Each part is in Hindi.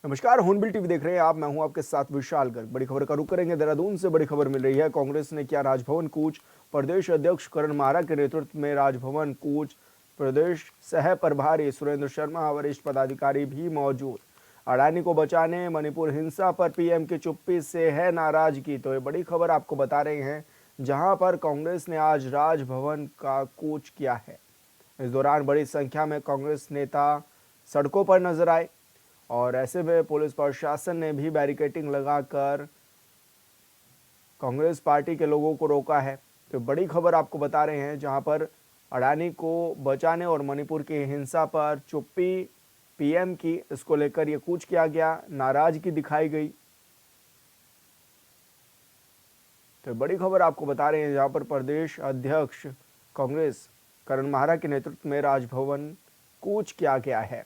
नमस्कार, हॉर्नबिल टीवी देख रहे हैं आप। मैं हूं आपके साथ विशाल गर्ग। बड़ी खबर का रुख करेंगे। देहरादून से बड़ी खबर मिल रही है। कांग्रेस ने किया राजभवन कूच। प्रदेश अध्यक्ष करण माहरा के नेतृत्व में राजभवन कूच। प्रदेश सह प्रभारी सुरेंद्र शर्मा, वरिष्ठ पदाधिकारी भी मौजूद। अडानी को बचाने, मणिपुर हिंसा पर पीएम की चुप्पी से है नाराजगी। तो ये बड़ी खबर आपको बता रहे हैं, जहां पर कांग्रेस ने आज राजभवन का कूच किया है। इस दौरान बड़ी संख्या में कांग्रेस नेता सड़कों पर नजर आए और ऐसे में पुलिस प्रशासन ने भी बैरिकेडिंग लगाकर कांग्रेस पार्टी के लोगों को रोका है। तो बड़ी खबर आपको बता रहे हैं, जहां पर अडानी को बचाने और मणिपुर की हिंसा पर चुप्पी पीएम की, इसको लेकर ये कूच किया गया, नाराजगी दिखाई गई। तो बड़ी खबर आपको बता रहे हैं, जहां पर प्रदेश अध्यक्ष कांग्रेस करण माहरा के नेतृत्व में राजभवन कूच किया गया है।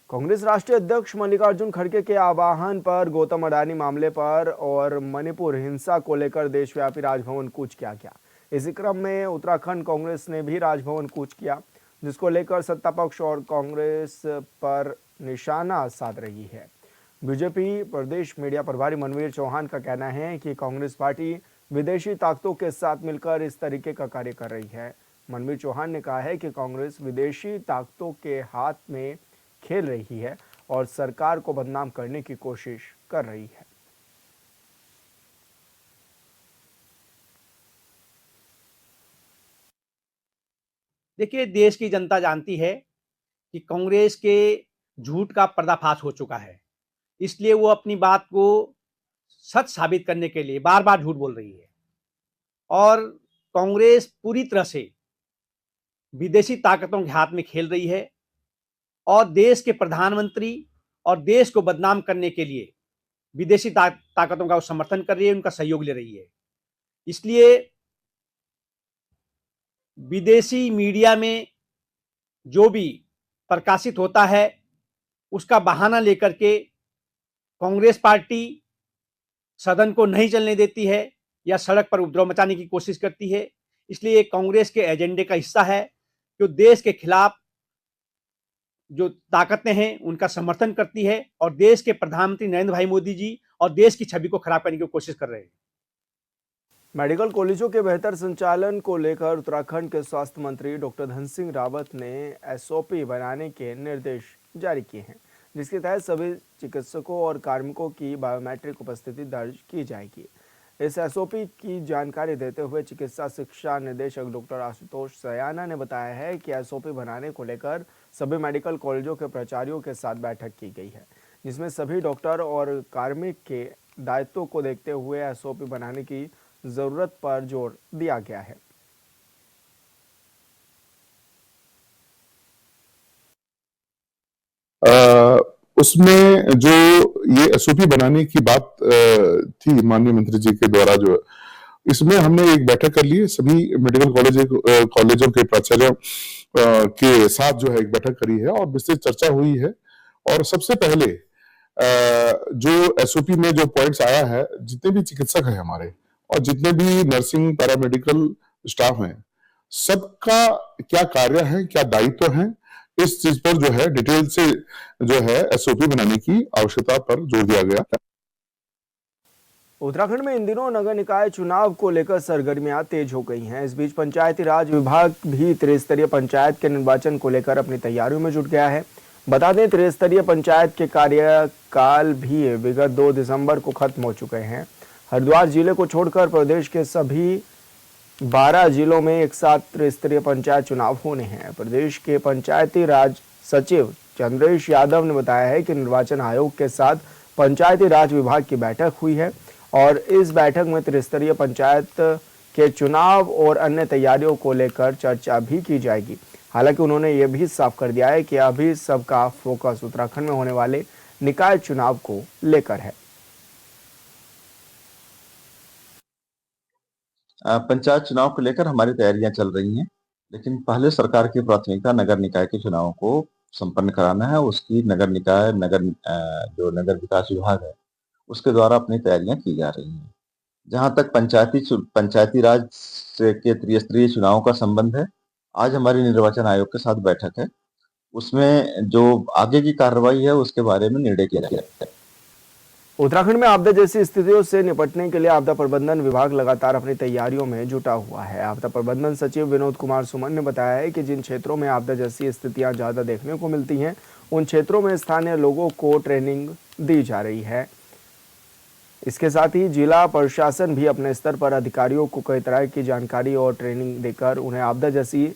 कांग्रेस राष्ट्रीय अध्यक्ष मल्लिकार्जुन खड़गे के आह्वान पर गौतम अडानी मामले पर और मणिपुर हिंसा को लेकर देशव्यापी राजभवन कूच किया गया। इसी क्रम में उत्तराखंड कांग्रेस ने भी राजभवन कूच किया, जिसको लेकर सत्ता पक्ष और कांग्रेस पर निशाना साध रही है। बीजेपी प्रदेश मीडिया प्रभारी मनवीर चौहान का कहना है कि कांग्रेस पार्टी विदेशी ताकतों के साथ मिलकर इस तरीके का कार्य कर रही है। मनवीर चौहान ने कहा है कि कांग्रेस विदेशी ताकतों के हाथ में खेल रही है और सरकार को बदनाम करने की कोशिश कर रही है। देखिए, देश की जनता जानती है कि कांग्रेस के झूठ का पर्दाफाश हो चुका है, इसलिए वो अपनी बात को सच साबित करने के लिए बार-बार झूठ बोल रही है। और कांग्रेस पूरी तरह से विदेशी ताकतों के हाथ में खेल रही है और देश के प्रधानमंत्री और देश को बदनाम करने के लिए विदेशी ताकतों का समर्थन कर रही है, उनका सहयोग ले रही है। इसलिए विदेशी मीडिया में जो भी प्रकाशित होता है, उसका बहाना लेकर के कांग्रेस पार्टी सदन को नहीं चलने देती है या सड़क पर उपद्रव मचाने की कोशिश करती है। इसलिए कांग्रेस के एजेंडे का हिस्सा है जो देश के खिलाफ जो ताकतें हैं उनका समर्थन करती है और देश के प्रधानमंत्री नरेंद्र भाई मोदी जी और देश की छवि को खराब करने की कोशिश कर रहे हैं। मेडिकल कॉलेजों के बेहतर संचालन को लेकर उत्तराखंड के स्वास्थ्य मंत्री डॉक्टर धन सिंह रावत ने एसओपी बनाने के निर्देश जारी किए हैं, जिसके तहत सभी चिकित्सकों और कार्मिकों की बायोमेट्रिक उपस्थिति दर्ज की जाएगी। इस एसओपी की जानकारी देते हुए चिकित्सा शिक्षा निदेशक डॉक्टर आशुतोष सयाना ने बताया है कि एसओपी बनाने को लेकर सभी मेडिकल कॉलेजों के प्राचार्यों के साथ बैठक की गई है, जिसमें सभी डॉक्टर और कार्मिक के दायित्वों को देखते हुए एसओपी बनाने की जरूरत पर जोर दिया गया है। उसमें जो ये एसओपी बनाने की बात थी माननीय मंत्री जी के द्वारा, जो इसमें हमने एक बैठक कर ली है, सभी मेडिकल कॉलेजों के प्राचार्यों के साथ जो है एक बैठक करी है और विस्तृत चर्चा हुई है। और सबसे पहले जो एसओपी में जो पॉइंट्स आया है, जितने भी चिकित्सक हैं हमारे और जितने भी नर्सिंग पैरामेडिकल स्टाफ हैं, सबका क्या कार्य है, क्या दायित्व है, इस चीज पर जो है डिटेल से जो है एसओपी बनाने की आवश्यकता पर जोर दिया गया। उत्तराखंड में इन दिनों नगर निकाय चुनाव को लेकर सरगर्मियां तेज हो गई हैं। इस बीच पंचायती राज विभाग भी त्रिस्तरीय पंचायत के निर्वाचन को लेकर अपनी तैयारियों में जुट गया है। बता दें, त्रिस्तरीय पंचायत के कार्यकाल भी विगत 2 दिसंबर को खत्म हो चुके हैं। हरिद्वार जिले को छोड़कर प्रदेश के सभी 12 जिलों में एक साथ त्रिस्तरीय पंचायत चुनाव होने हैं। प्रदेश के पंचायती राज सचिव चंद्रेश यादव ने बताया है कि निर्वाचन आयोग के साथ पंचायती राज विभाग की बैठक हुई है और इस बैठक में त्रिस्तरीय पंचायत के चुनाव और अन्य तैयारियों को लेकर चर्चा भी की जाएगी। हालांकि उन्होंने ये भी साफ कर दिया है कि अभी सबका फोकस उत्तराखंड में होने वाले निकाय चुनाव को लेकर है। पंचायत चुनाव को लेकर हमारी तैयारियां चल रही हैं, लेकिन पहले सरकार की प्राथमिकता नगर निकाय के चुनावों को संपन्न कराना है। उसकी जो नगर विकास विभाग है उसके द्वारा अपनी तैयारियां की जा रही हैं। जहां तक पंचायती राज के त्रिस्तरीय चुनाव का संबंध है, आज हमारी निर्वाचन आयोग के साथ बैठक है, उसमें जो आगे की कार्रवाई है उसके बारे में निर्णय किया जाएगा। उत्तराखंड में आपदा जैसी स्थितियों से निपटने के लिए आपदा प्रबंधन विभाग लगातार अपनी तैयारियों में जुटा हुआ है। आपदा प्रबंधन सचिव विनोद कुमार सुमन ने बताया है कि जिन क्षेत्रों में आपदा जैसी स्थितियां ज्यादा देखने को मिलती हैं, उन क्षेत्रों में स्थानीय लोगों को ट्रेनिंग दी जा रही है। इसके साथ ही जिला प्रशासन भी अपने स्तर पर अधिकारियों को कई तरह की जानकारी और ट्रेनिंग देकर उन्हें आपदा जैसी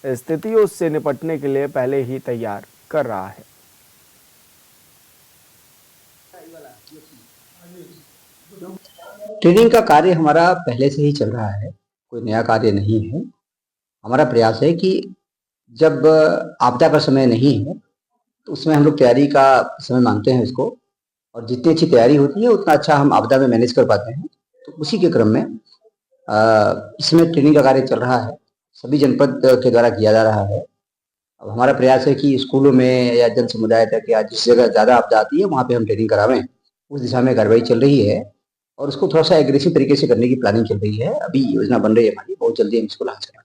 स्थितियों से निपटने के लिए पहले ही तैयार कर रहा है। ट्रेनिंग का कार्य हमारा पहले से ही चल रहा है, कोई नया कार्य नहीं है। हमारा प्रयास है कि जब आपदा का समय नहीं है तो उसमें हम लोग तैयारी का समय मानते हैं इसको, और जितनी अच्छी तैयारी होती है उतना अच्छा हम आपदा में मैनेज कर पाते हैं। तो उसी के क्रम में इसमें ट्रेनिंग का कार्य चल रहा है, सभी जनपद के द्वारा किया जा रहा है। अब हमारा प्रयास है कि स्कूलों में या जन समुदाय तक या जिस जगह ज़्यादा आपदा आती है वहाँ पे हम ट्रेनिंग करावें। उस दिशा में कार्रवाई चल रही है और उसको थोड़ा सा एग्रेसिव तरीके से करने की प्लानिंग चल रही है। अभी योजना बन रही है हमारी, बहुत जल्दी हम इसको लॉन्च करेंगे।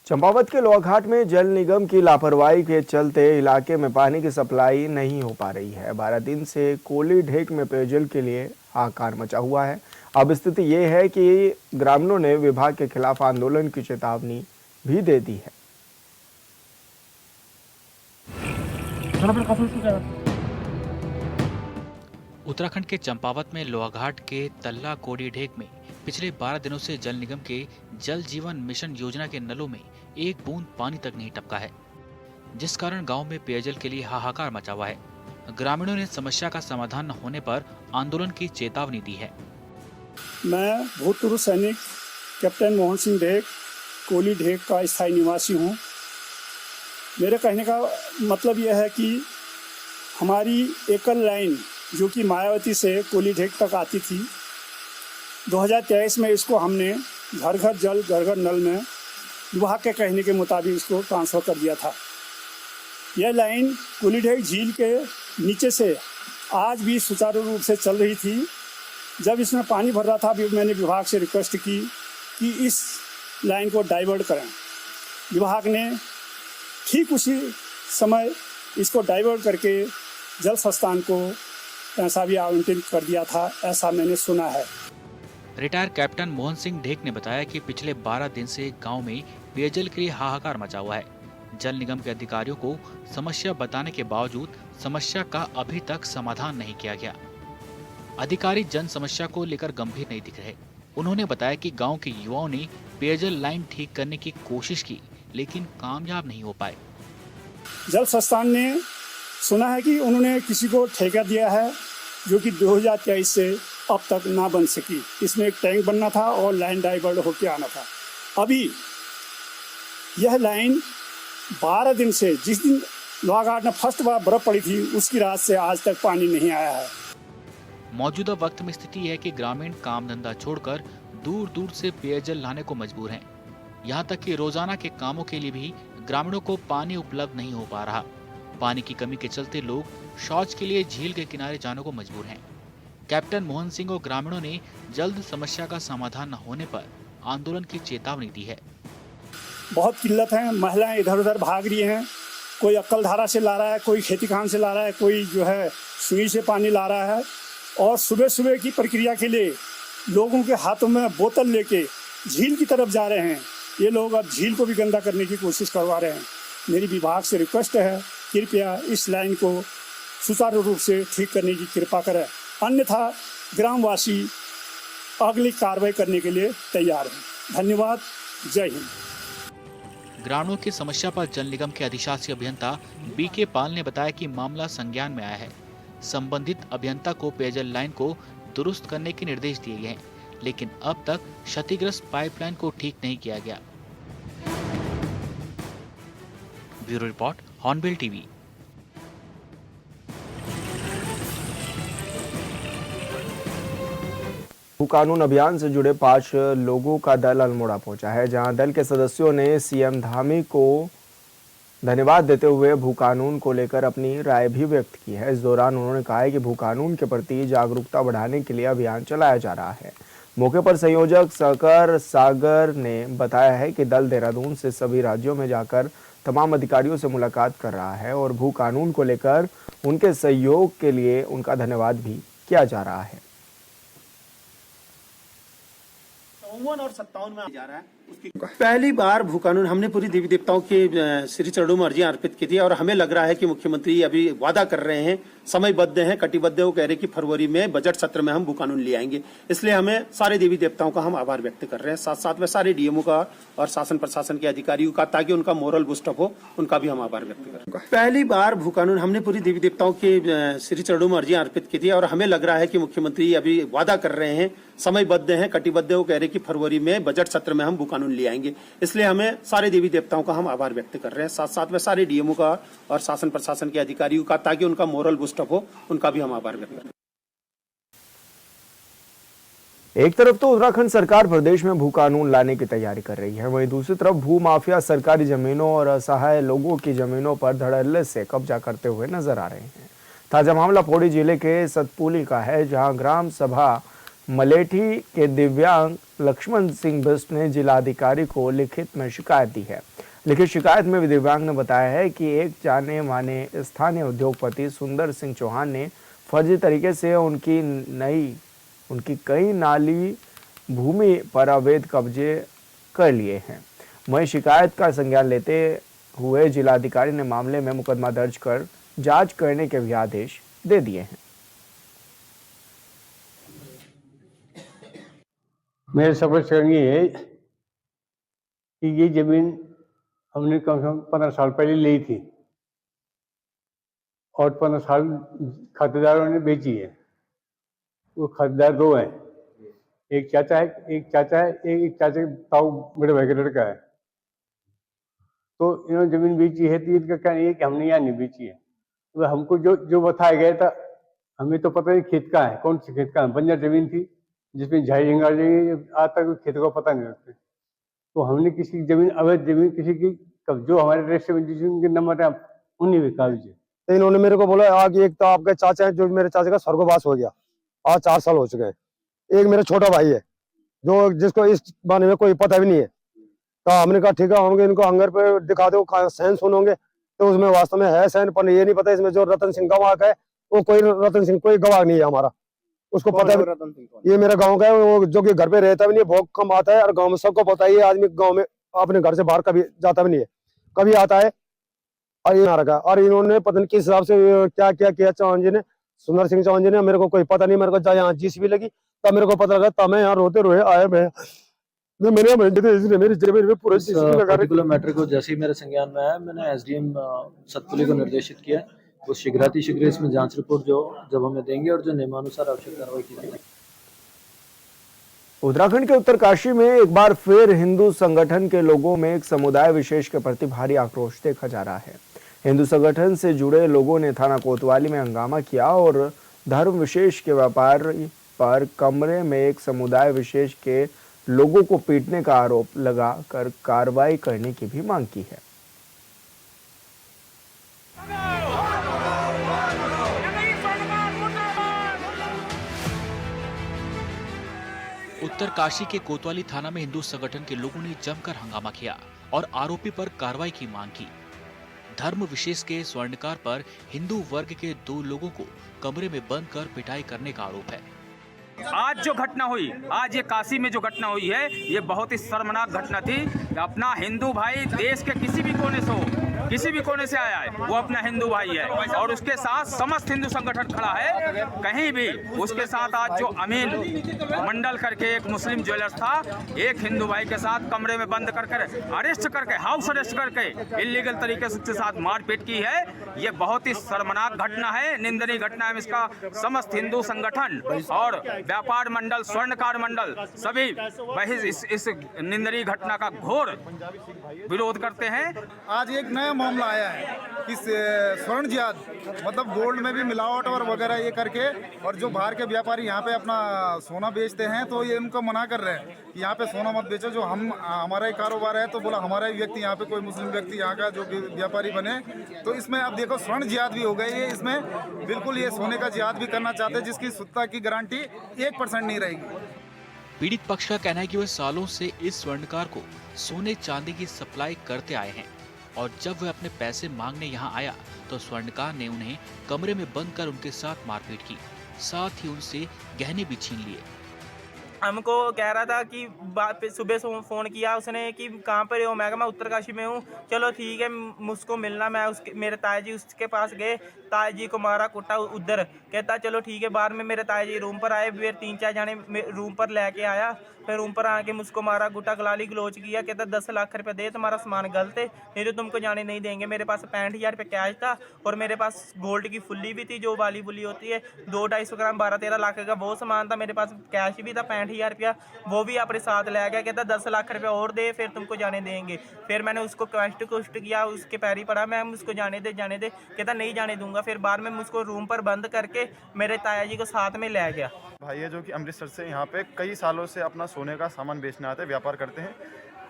चंपावत के लोहाघाट में जल निगम की लापरवाही के चलते इलाके में पानी की सप्लाई नहीं हो पा रही है। 12 दिन से कोली ढेक में पेयजल के लिए हाहाकार मचा हुआ है। अब स्थिति ये है कि ग्रामीणों ने विभाग के खिलाफ आंदोलन की चेतावनी भी दे दी है। उत्तराखंड के चंपावत में लोहाघाट के तल्ला कोडी ढेक में पिछले 12 दिनों से जल निगम के जल जीवन मिशन योजना के नलों में एक बूंद पानी तक नहीं टपका है, जिस कारण गांव में पेयजल के लिए हाहाकार मचा हुआ है। ग्रामीणों ने समस्या का समाधान न होने पर आंदोलन की चेतावनी दी है। मैं भूतपूर्व सैनिक कैप्टन मोहन सिंह ढेक, कोली ढेक का स्थायी निवासी हूँ। मेरे कहने का मतलब यह है कि हमारी एकल लाइन जो कि मायावती से कोली ढेक तक आती थी, 2023 में इसको हमने घर घर जल घर घर नल में विभाग के कहने के मुताबिक इसको ट्रांसफ़र कर दिया था। यह लाइन कोली ढेक झील के नीचे से आज भी सुचारू रूप से चल रही थी। जब इसमें पानी भर रहा था, अभी मैंने विभाग से रिक्वेस्ट की कि इस लाइन को डाइवर्ट करें। विभाग ने ठीक उसी समय इसको डाइवर्ट करके जल संस्थान को पैसा भी आवंटित कर दिया था, ऐसा मैंने सुना है। रिटायर कैप्टन मोहन सिंह ढेक ने बताया कि पिछले 12 दिन से गांव में पेयजल के लिए हाहाकार मचा हुआ है। जल निगम के अधिकारियों को समस्या बताने के बावजूद समस्या का अभी तक समाधान नहीं किया गया। अधिकारी जन समस्या को लेकर गंभीर नहीं दिख रहे। उन्होंने बताया कि गांव के युवाओं ने पेयजल लाइन ठीक करने की कोशिश की, लेकिन कामयाब नहीं हो पाए। जल संस्थान ने सुना है कि उन्होंने किसी को ठेका दिया है, जो कि 2023 से अब तक ना बन सकी। इसमें एक टैंक बनना था और लाइन डाइवर्ट होकर आना था। अभी यह लाइन 12 दिन से, जिस दिन लोहाघाट में फर्स्ट बार बर्फ पड़ी थी, उसकी रात से आज तक पानी नहीं आया है। मौजूदा वक्त में स्थिति है कि ग्रामीण काम धंधा छोड़कर दूर दूर से पेयजल लाने को मजबूर हैं। यहाँ तक कि रोजाना के कामों के लिए भी ग्रामीणों को पानी उपलब्ध नहीं हो पा रहा। पानी की कमी के चलते लोग शौच के लिए झील के किनारे जाने को मजबूर हैं। कैप्टन मोहन सिंह और ग्रामीणों ने जल्द समस्या का समाधान न होने पर आंदोलन की चेतावनी दी है। बहुत किल्लत है, महिलाएं इधर उधर भाग रही हैं। कोई अक्कलधारा से ला रहा है, कोई खेती खान से ला रहा है, कोई जो है सुई से पानी ला रहा है। और सुबह सुबह की प्रक्रिया के लिए लोगों के हाथों में बोतल लेके झील की तरफ जा रहे हैं। ये लोग अब झील को भी गंदा करने की कोशिश करवा रहे हैं। मेरी विभाग से रिक्वेस्ट है, कृपया इस लाइन को सुचारू रूप से ठीक करने की कृपा करें, अन्यथा ग्रामवासी अगली कार्रवाई करने के लिए तैयार हैं। धन्यवाद, जय हिंद। ग्रामीणों की समस्या पर जल निगम के अधिशासी अभियंता बीके पाल ने बताया कि मामला संज्ञान में आया है। संबंधित अभियंता को पेयजल लाइन को दुरुस्त करने के निर्देश दिए गए हैं, लेकिन अब तक क्षतिग्रस्त पाइपलाइन को ठीक नहीं किया गया। Bureau report, hornbill TV. कानून अभियान से जुड़े 5 लोगों का दल अल्मोड़ा पहुंचा है, जहां दल के सदस्यों ने सीएम धामी को धन्यवाद देते हुए भू कानून को लेकर अपनी राय भी व्यक्त की है। इस दौरान उन्होंने कहा है कि भू कानून के प्रति जागरूकता बढ़ाने के लिए अभियान चलाया जा रहा है। मौके पर संयोजक सहकार सागर ने बताया है कि दल देहरादून से सभी राज्यों में जाकर तमाम अधिकारियों से मुलाकात कर रहा है और भू कानून को लेकर उनके सहयोग के लिए उनका धन्यवाद भी किया जा रहा है। 54 और 57 में जा रहा है। उसकी पहली बार भू कानून हमने पूरी देवी देवताओं के श्री चरणों में अर्जियां अर्पित की थी और हमें लग रहा है कि मुख्यमंत्री अभी वादा कर रहे हैं, समयबद्ध हैं, कटिबद्ध है। वो कह रहे हैं कि फरवरी में बजट सत्र में हम भू कानून ले आएंगे। इसलिए हमें सारे देवी देवताओं का हम आभार व्यक्त कर रहे हैं, साथ साथ में सारे डीएमओ का और शासन प्रशासन के अधिकारियों का, ताकि उनका मोरल बूस्टअप हो, उनका भी हम आभार व्यक्त कर रहे हैं। पहली बार भू कानून हमने पूरी देवी देवताओं के श्री चरणों में अर्जियां अर्पित की थी और हमें लग रहा है कि मुख्यमंत्री अभी वादा कर रहे हैं, समयबद्ध हैं, कटिबद्ध है। वो कह रहे हैं कि फरवरी में बजट सत्र में हम भू कानून ले आएंगे। इसलिए हमें सारे देवी देवताओं का हम आभार व्यक्त कर रहे हैं, साथ साथ में सारे डीएमओ का और शासन प्रशासन के अधिकारियों का, ताकि उनका मोरल बूस्टअप हो, उनका भी हम आभार व्यक्त कर रहे हैं। एक तरफ तो उत्तराखंड सरकार प्रदेश में भू कानून लाने की तैयारी कर रही है, वहीं दूसरी तरफ भू माफिया सरकारी जमीनों और असहाय लोगों की जमीनों पर धड़ल्ले से कब्जा करते हुए नजर आ रहे हैं। ताजा मामला पौड़ी जिले के सतपुली का है, जहां ग्राम सभा मलेठी के दिव्यांग लक्ष्मण सिंह बिष्ट ने जिलाधिकारी को लिखित में शिकायत दी है। लिखित शिकायत में दिव्यांग ने बताया है कि एक जाने माने स्थानीय उद्योगपति सुंदर सिंह चौहान ने फर्जी तरीके से उनकी कई नाली भूमि पर अवैध कब्जे कर लिए हैं। वहीं शिकायत का संज्ञान लेते हुए जिलाधिकारी ने मामले में मुकदमा दर्ज कर जांच करने के भी आदेश दे दिए हैं। मेरे समझ ये है कि ये जमीन हमने कम से कम 15 साल पहले ली थी और 15 साल खातेदारों ने बेची है। वो खातेदार दो हैं, एक चाचा है, एक चाचा के ताऊ बड़े भाई का लड़का है। तो इन्होंने जमीन बेची है, तो इनका कहना है कि हमने यहाँ नहीं बेची है। तो हमको जो बताया गया था, हमें तो पता नहीं खेत का है, कौन से खेत का है। बंजर जमीन थी जिसमें झाई झंगार आज तक खेत का पता नहीं रखते। तो हमने किसी की जमीन, अवैध जमीन किसी की, जो हमारे रजिस्टर में जिनके नंबर है उन्हीं में कागज है। तो इन्होंने मेरे को बोला आगे, एक तो आपके चाचा है, जो मेरे चाचा का स्वर्गवास हो गया, आज 4 साल हो चुके हैं। एक मेरा छोटा भाई है जो जिसको इस बारे में कोई पता भी नहीं है। तो हमने कहा ठीक है, होंगे इनको हंगर पे दिखा दो, सैन सुनोगे। तो उसमें वास्तव में है सैन, पर ये नहीं पता इसमें जो रतन सिंह गवाह है वो कोई रतन सिंह कोई गवाह नहीं है हमारा, उसको पता है। ये मेरा गांव का है, वो जो कि घर पे रहता भी नहीं, बहुत कम आता है। और गांव में सबको पता है, ये आदमी गांव में अपने घर से बाहर कभी जाता भी नहीं है, कभी आता है और ये ना रखा। और इन्होंने पता नहीं किस हिसाब से क्या क्या किया चौहान जी ने, सुंदर सिंह चौहान जी ने। मेरे को कोई पता नहीं, मेरे को जब यहाँ जीसीबी लगी तब मेरे को पता लगा, तब मैं यहाँ रोते रोए आया। मेरे पूरे पर्टिकुलर मैटर को जैसे ही मेरे संज्ञान में आया, मैंने एसडीएम सतपुली को निर्देशित किया, वो शीघ्र इसमें जांच रिपोर्ट जब हमें देंगे और जो नियमानुसार आवश्यक कार्रवाई की जाएगी। उत्तराखंड के उत्तरकाशी में एक बार फिर हिंदू संगठन के लोगों में एक समुदाय विशेष के प्रति भारी आक्रोश देखा जा रहा है। हिंदू संगठन से जुड़े लोगों ने थाना कोतवाली में हंगामा किया और धर्म विशेष के व्यापार पर कमरे में एक समुदाय विशेष के लोगों को पीटने का आरोप लगाकर कार्रवाई करने की भी मांग की है। उत्तरकाशी के कोतवाली थाना में हिंदू संगठन के लोगों ने जमकर हंगामा किया और आरोपी पर कार्रवाई की मांग की। धर्म विशेष के स्वर्णकार पर हिंदू वर्ग के 2 लोगों को कमरे में बंद कर पिटाई करने का आरोप है। आज जो घटना हुई, आज ये काशी में जो घटना हुई है, ये बहुत ही शर्मनाक घटना थी। अपना हिंदू भाई देश के किसी भी कोने से हो, किसी भी कोने से आया है, वो अपना हिंदू भाई है और उसके साथ समस्त हिंदू संगठन खड़ा है। कहीं भी उसके साथ आज जो अमीन मंडल करके एक मुस्लिम ज्वेलर्स था, एक हिंदू भाई के साथ कमरे में बंद करके अरेस्ट करके, हाउस अरेस्ट करके इलीगल तरीके से उसके साथ मारपीट की है। ये बहुत ही शर्मनाक घटना है, निंदनीय घटना है। इसका समस्त हिंदू संगठन और व्यापार मंडल, स्वर्णकार मंडल सभी इस निंदनीय घटना का घोर विरोध करते हैं। आज एक नया मामला आया है कि स्वर्ण जिहाद, मतलब गोल्ड में भी मिलावट और वगैरह ये करके, और जो बाहर के व्यापारी यहाँ पे अपना सोना बेचते हैं, तो ये उनको मना कर रहे हैं कि यहाँ पे सोना मत बेचो। जो हमारा ही कारोबार है, तो बोला हमारा ही व्यक्ति यहाँ पे, कोई मुस्लिम व्यक्ति यहाँ का जो व्यापारी बने, तो इसमें अब देखो स्वर्ण जिहाद भी हो गई है। इसमें बिल्कुल ये सोने का जिहाद भी करना चाहते हैं, जिसकी शुद्धता की गारंटी 1% नहीं रहेगी। पीड़ित पक्ष का कहना है कि वह सालों से इस स्वर्णकार को सोने चांदी की सप्लाई करते आए हैं और जब वह अपने पैसे मांगने यहाँ आया तो स्वर्णकार ने उन्हें कमरे में बंद कर उनके साथ मारपीट की, साथ ही उनसे गहने भी छीन लिए। हमको कह रहा था कि सुबह फ़ोन किया उसने कि कहाँ पर हो, मैं कहा मैं उत्तरकाशी में हूँ। चलो ठीक है, मुझको मिलना। मैं उसके मेरे ताया जी उसके पास गए, ताया जी को मारा कुटा उधर। कहता चलो ठीक है। बाद में मेरे ताया जी रूम पर आए, फिर 3-4 जाने रूम पर लेके आया। फिर रूम पर आके मुझको मारा गुटा, गलाली गलोच किया। कहता 10 लाख रुपये दे, तुम्हारा सामान गलत है, नहीं तो तुमको जाने नहीं देंगे। मेरे पास 65,000 रुपये कैश था और मेरे पास गोल्ड की फुल्ली भी थी, जो वाली फुल्ली होती है, 2-250 ग्राम 12-13 लाख का वो सामान था। मेरे पास कैश भी था 65,000 रुपया, वो भी अपने साथ ले गया। कहता 10 लाख रुपये और दे, फिर तुमको जाने देंगे। फिर मैंने उसको क्वेश्ट किया, उसके पैरी पड़ा, मैं उसको जाने दे। कहता नहीं जाने दूंगा। फिर बाद में मुझको रूम पर बंद करके मेरे ताया जी को साथ में ले गया। भाई है जो कि अमृतसर से यहाँ पे कई सालों से अपना सोने का सामान बेचने आते हैं, व्यापार करते हैं।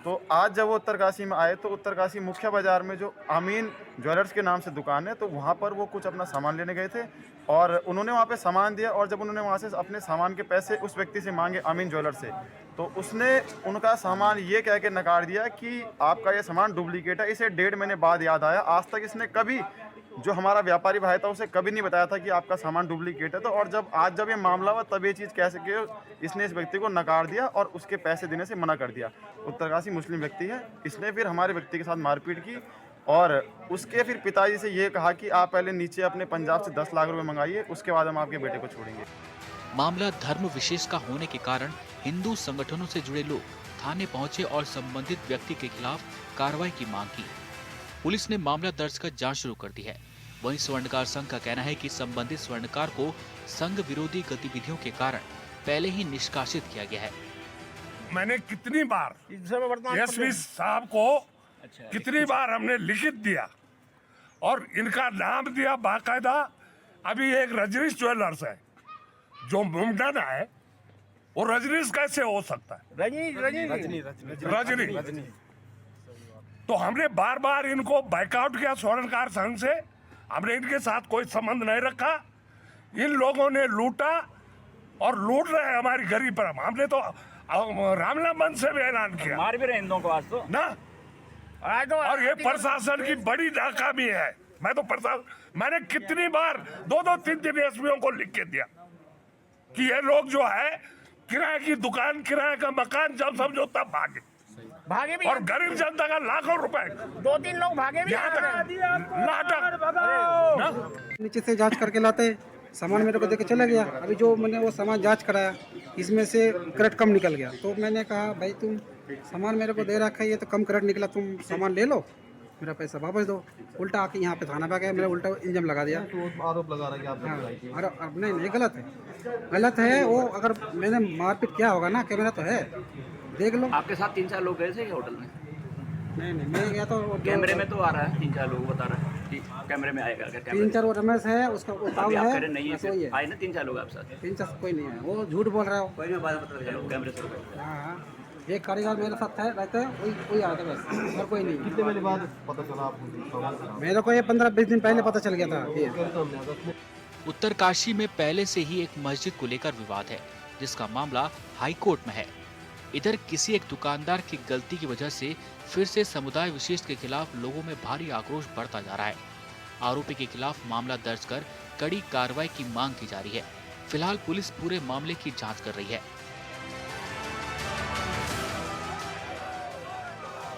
तो आज जब वो उत्तरकाशी में आए तो उत्तरकाशी मुख्य बाजार में जो आमीन ज्वेलर्स के नाम से दुकान है, तो वहाँ पर वो कुछ अपना सामान लेने गए थे और उन्होंने वहाँ पे सामान दिया। और जब उन्होंने वहाँ से अपने सामान के पैसे उस व्यक्ति से मांगे, आमीन ज्वेलर्स से, तो उसने उनका सामान ये कह के नकार दिया कि आपका ये सामान डुप्लीकेट है। इसे 1.5 महीने बाद याद आया। आज तक इसने कभी, जो हमारा व्यापारी भाई था, उसे कभी नहीं बताया था कि आपका सामान डुप्लीकेट है। तो और जब ये मामला हुआ तब ये चीज़ कह सके, इसने इस व्यक्ति को नकार दिया और उसके पैसे देने से मना कर दिया। उत्तरकाशी मुस्लिम व्यक्ति है, इसने फिर हमारे व्यक्ति के साथ मारपीट की और उसके फिर पिताजी से ये कहा कि आप पहले नीचे अपने पंजाब से 10 लाख रुपए मंगाइए, उसके बाद हम आपके बेटे को छोड़ेंगे। मामला धर्म विशेष का होने के कारण हिंदू संगठनों से जुड़े लोग थाने पहुंचे और संबंधित व्यक्ति के खिलाफ कार्रवाई की मांग की। पुलिस ने मामला दर्ज कर जांच शुरू कर दी है। वहीं स्वर्णकार संघ का कहना है कि संबंधित स्वर्णकार को संघ विरोधी गतिविधियों के कारण पहले ही निष्कासित किया गया है। मैंने कितनी बार एसपी साहब को कितनी बार हमने लिखित दिया और इनका नाम दिया बाकायदा। अभी एक रजनीश ज्वेलर्स है जो मुमडन है, वो रजनीश कैसे हो सकता है? रजनी। तो हमने बार बार इनको बाइकआउट किया स्वर्णकार संघ से। हमने इनके साथ कोई संबंध नहीं रखा। इन लोगों ने लूटा और लूट रहे हैं हमारी गरीब पर। हमने तो रामला मंच से भी ऐलान किया, मार भी रहे हिंदुओं को आज तो ना। और ये प्रशासन की बड़ी नाकामी है। मैंने कितनी बार 2-3 एसपीओ को लिख के दिया कि ये लोग जो है किराए की दुकान, किराए का मकान, जब समझो तब भागे भी, और गरीब जनता का लाखों रुपए, 2-3 लोग भागे भी। नाटक नीचे से जांच करके लाते, सामान मेरे को देके चला गया। अभी जो मैंने वो सामान जांच कराया, इसमें से कैरेट कम निकल गया। तो मैंने कहा भाई तुम सामान मेरे को दे रखा है, ये तो कम कैरेट निकला, तुम सामान ले लो, मेरा पैसा वापस दो। उल्टा आके यहाँ पे थाना पे गया, मेरा उल्टा इल्जाम लगा दिया। तो आरोप लगा रहा है कि आपने अरे नहीं, गलत है वो। अगर मैंने मारपीट किया होगा ना, कैमरा तो है, देख लो। आपके साथ 3-4 लोग गए थे होटल में? नहीं, मैं गया तो कैमरे में तो आ रहा है 3-4 लोग बता रहा है, कैमरे में आएगा। 3-4 वो रमेश है, उसका उताव है, नहीं है, आए ना 3-4 लोग आपके साथ? 3-4 कोई नहीं है, वो झूठ बोल रहा है। कोई नहीं, बात बता रहे कैमरे से। हाँ, एक कारीगर मेरे साथ रहते हैं, वही आ रहा था बस, और कोई नहीं। कितने पहले बाद पता चला आपको? मेरे को ये 15-20 दिन पहले पता चल गया था। उत्तरकाशी में पहले से ही एक मस्जिद को लेकर विवाद है, जिसका मामला हाई कोर्ट में है। इधर किसी एक दुकानदार की गलती की वजह से फिर से समुदाय विशेष के खिलाफ लोगों में भारी आक्रोश बढ़ता जा रहा है। आरोपी के खिलाफ मामला दर्ज कर कड़ी कार्रवाई की मांग की जा रही है। फिलहाल पुलिस पूरे मामले की जांच कर रही है।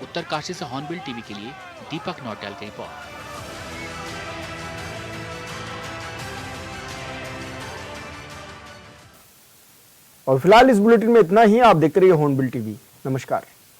उत्तरकाशी से हॉर्नबिल टीवी के लिए दीपक नौटियाल की रिपोर्ट। और फिलहाल इस बुलेटिन में इतना ही। आप देखते रहिए हॉर्नबिल टीवी। नमस्कार।